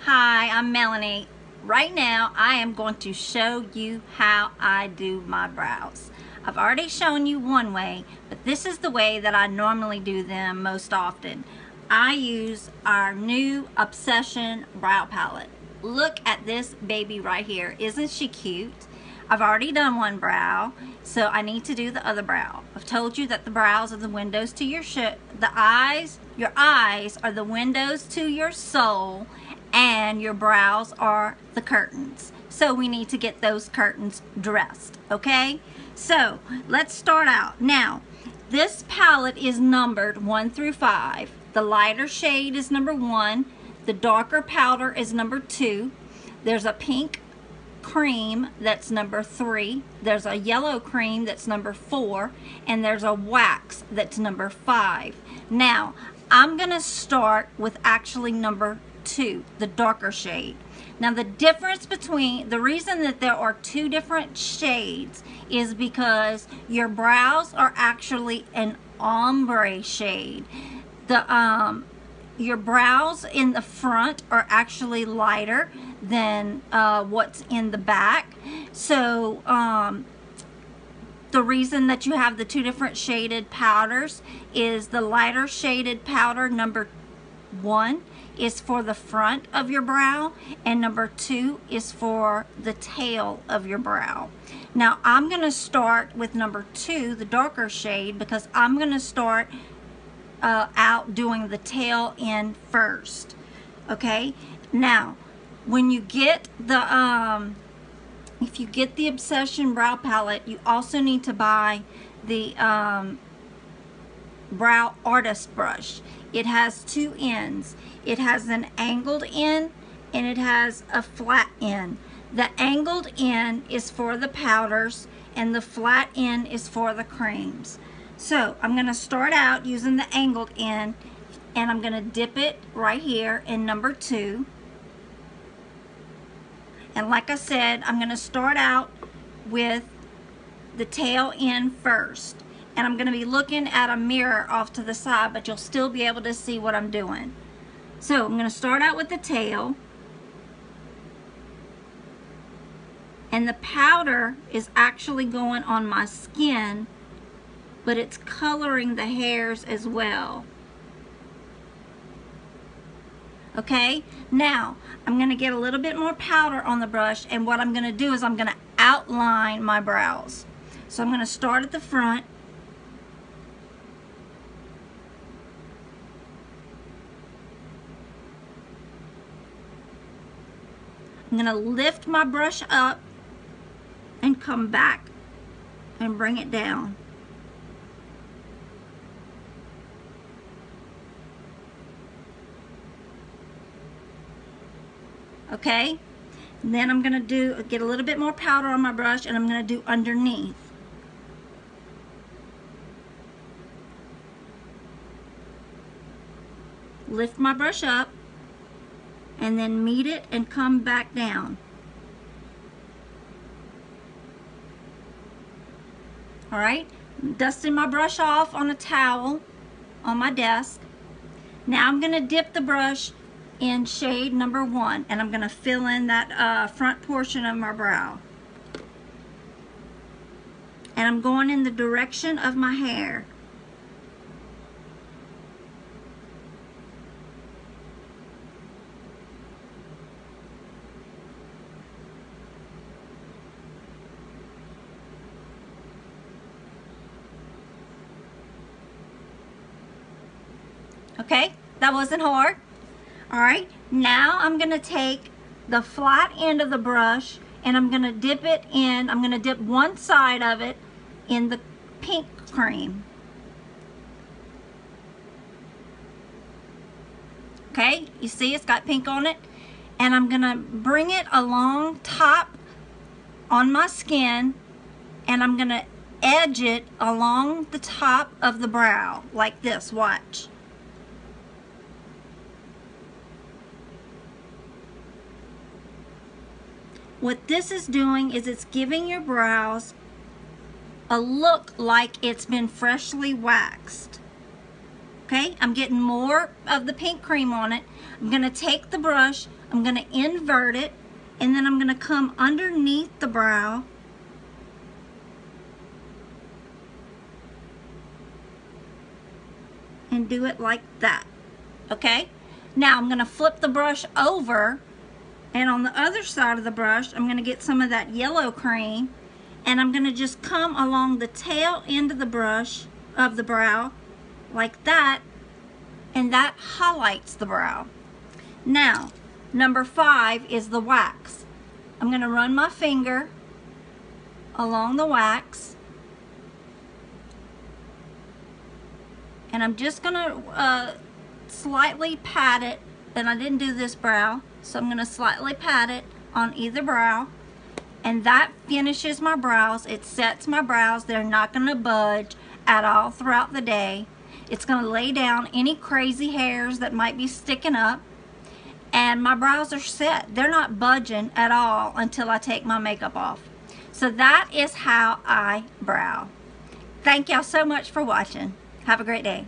Hi, I'm Melanie. Right now, I am going to show you how I do my brows. I've already shown you one way, but this is the way that I normally do them most often. I use our new Obsession brow palette. Look at this baby right here. Isn't she cute? I've already done one brow, so I need to do the other brow. I've told you that the brows are the windows to your your eyes are the windows to your soul, and your brows are the curtains. So we need to get those curtains dressed, okay? So let's start out. Now, this palette is numbered 1 through 5. The lighter shade is number 1. The darker powder is number 2. There's a pink cream that's number 3. There's a yellow cream that's number 4. And there's a wax that's number 5. Now, I'm gonna start with actually number 2, the darker shade. Now the difference between, the reason that there are 2 different shades is because your brows are actually an ombre shade. Your brows in the front are actually lighter than what's in the back. So the reason that you have the 2 different shaded powders is the lighter shaded powder number 1 is for the front of your brow, and number 2 is for the tail of your brow. Now I'm going to start with number 2, the darker shade, because I'm going to start out doing the tail end first. Okay, now when you get the if you get the Obsession brow palette, you also need to buy the brow artist brush. It has 2 ends. It has an angled end and it has a flat end. The angled end is for the powders and the flat end is for the creams. So I'm going to start out using the angled end, and I'm going to dip it right here in number 2. And like I said, I'm going to start out with the tail end first. And I'm going to be looking at a mirror off to the side, but you'll still be able to see what I'm doing. So I'm going to start out with the tail. And the powder is actually going on my skin, but it's coloring the hairs as well. Okay, now I'm going to get a little bit more powder on the brush, and what I'm going to do is I'm going to outline my brows. So I'm going to start at the front. I'm going to lift my brush up and come back and bring it down. Okay, and then I'm going to get a little bit more powder on my brush, and I'm going to do underneath. Lift my brush up and then meet it and come back down. All right, dusting my brush off on a towel on my desk. Now I'm going to dip the brush in shade number 1, and I'm going to fill in that front portion of my brow. And I'm going in the direction of my hair. Okay, that wasn't hard. All right, now I'm going to take the flat end of the brush and I'm going to dip it in. I'm going to dip one side of it in the pink cream. Okay, you see it's got pink on it, and I'm going to bring it along top on my skin, and I'm going to edge it along the top of the brow like this. Watch. What this is doing is it's giving your brows a look like it's been freshly waxed. Okay, I'm getting more of the pink cream on it. I'm going to take the brush, I'm going to invert it, and then I'm going to come underneath the brow and do it like that. Okay? Now I'm going to flip the brush over, and on the other side of the brush I'm going to get some of that yellow cream, and I'm going to just come along the tail end of the brush of the brow like that, and that highlights the brow. Now, number 5 is the wax. I'm going to run my finger along the wax, and I'm just going to slightly pat it, and I didn't do this brow, so I'm going to slightly pat it on either brow, and that finishes my brows. It sets my brows. They're not going to budge at all throughout the day. It's going to lay down any crazy hairs that might be sticking up, and my brows are set. They're not budging at all until I take my makeup off. So that is how I brow. Thank y'all so much for watching. Have a great day.